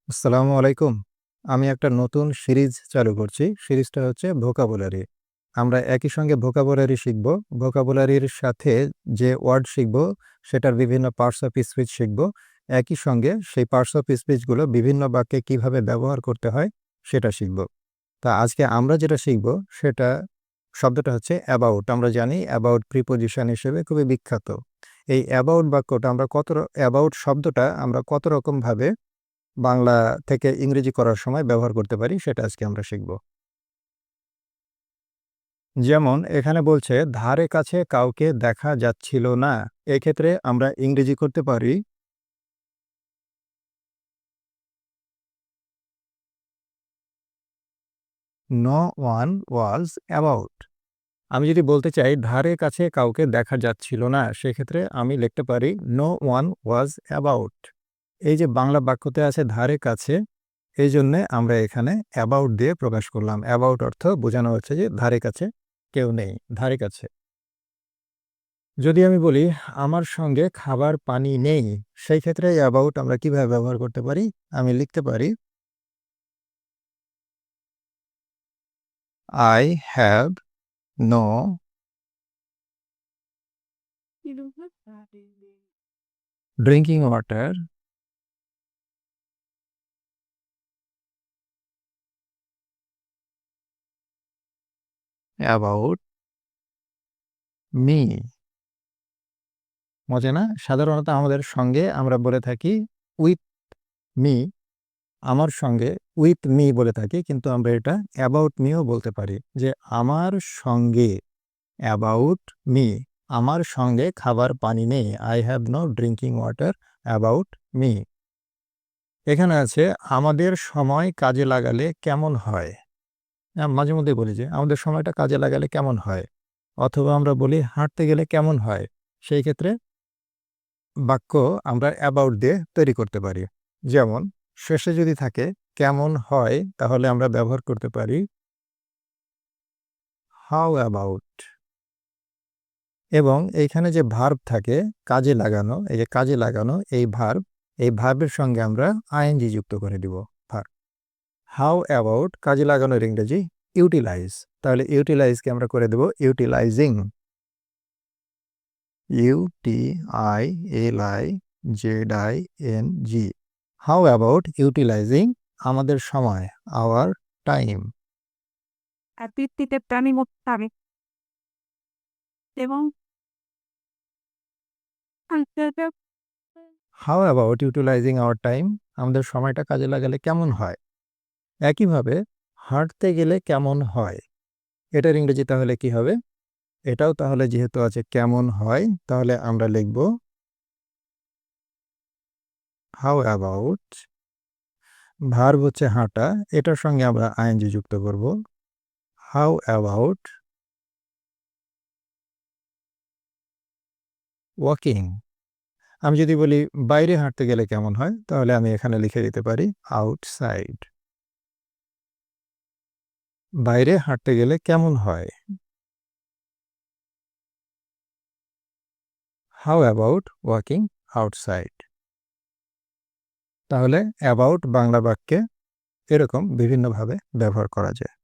আসসালামু আলাইকুম। আমি একটা নতুন সিরিজ চালু করছি। সিরিজটা হচ্ছে ভোকাবুলারি। আমরা একই সঙ্গে ভোকাবুলারি শিখব। ভোকাবুলারির সাথে যে ওয়ার্ড শিখব, সেটার বিভিন্ন পার্টস অফ স্পিচ শিখব। একই সঙ্গে সেই পার্টস অফ স্পিচগুলো বিভিন্ন বাক্যে কিভাবে ব্যবহার করতে হয়, সেটা শিখব। তা আজকে আমরা যেটা শিখব, সেটা শব্দটা হচ্ছে অ্যাবাউট। আমরা জানি অ্যাবাউট প্রিপোজিশন হিসেবে খুবই বিখ্যাত। এই অ্যাবাউট বাক্যটা আমরা অ্যাবাউট শব্দটা আমরা কত রকমভাবে বাংলা থেকে ইংরেজি করার সময় ব্যবহার করতে পারি সেটা আজকে আমরা শিখব। যেমন এখানে বলছে ধারে কাছে কাউকে দেখা যাচ্ছিল না। এক্ষেত্রে আমরা ইংরেজি করতে পারি নো ওয়ান ওয়াজ অ্যাবাউট। আমি যদি বলতে চাই ধারে কাছে কাউকে দেখা যাচ্ছিল না, সেক্ষেত্রে আমি লিখতে পারি নো ওয়ান ওয়াজ অ্যাবাউট। এই যে বাংলা বাক্যতে আছে ধারে কাছে, এই জন্যে আমরা এখানে অ্যাবাউট দিয়ে প্রকাশ করলাম। অ্যাবাউট অর্থ বোঝানো হচ্ছে যে ধারে কাছে কেউ নেই, ধারে কাছে। যদি আমি বলি আমার সঙ্গে খাবার পানি নেই, সেই ক্ষেত্রে অ্যাবাউট আমরা কিভাবে ব্যবহার করতে পারি? আমি লিখতে পারি I have no drinking water about me. মজা না? সাধারণত আমাদের সঙ্গে আমরা বলে থাকি উইথ মি, আমার সঙ্গে উইথ মি বলে থাকি, কিন্তু আমরা এটা অ্যাবাউট মিও বলতে পারি যে আমার সঙ্গে অ্যাবাউট মি, আমার সঙ্গে খাবার পানি নেই। I have no drinking water about me. এখানে আছে আমাদের সময় কাজে লাগালে কেমন হয়? মাঝে মধ্যেই বলি যে আমাদের সময়টা কাজে লাগালে কেমন হয়? অথবা আমরা বলি হাঁটতে গেলে কেমন হয়? সেই ক্ষেত্রে বাক্য আমরা অ্যাবাউট দিয়ে তৈরি করতে পারি। যেমন শেষে যদি থাকে কেমন হয়, তাহলে আমরা ব্যবহার করতে পারি হাউ অ্যাবাউট। এবং এইখানে যে ভার্ব থাকে কাজে লাগানো, এই যে কাজে লাগানো এই ভার্ব, এই ভার্বের সঙ্গে আমরা আইএনজি যুক্ত করে দিব। ভার্ব হাউ অ্যাবাউট কাজে লাগানোর ইংরেজি ইউটিলাইজ। তাহলে ইউটিলাইজকে আমরা করে দেব utilising. UTILIZING। How about utilising আমাদের সময়, আওয়ার টাইম। বৃত্তিতে প্রাণী মোত্তাবে এবং how about utilising our time আমাদের সময়টা কাজে লাগালে কেমন হয়? একইভাবে হাঁটতে গেলে কেমন হয়, এটার ইংরেজি তাহলে কি হবে? এটাও তাহলে যেহেতু আছে কেমন হয়, তাহলে আমরা লিখব হাউ অ্যাবাউট, ভার্ব হচ্ছে হাঁটা, এটার সঙ্গে আমরা আইএনজি যুক্ত করব। How about walking. আমি যদি বলি বাইরে হাঁটতে গেলে কেমন হয়, তাহলে আমি এখানে লিখে দিতে পারি আউটসাইড। বাইরে হাঁটতে গেলে কেমন হয়? How about walking outside. তাহলে অ্যাবাউট বাংলা বাক্যে এরকম বিভিন্নভাবে ব্যবহার করা যায়।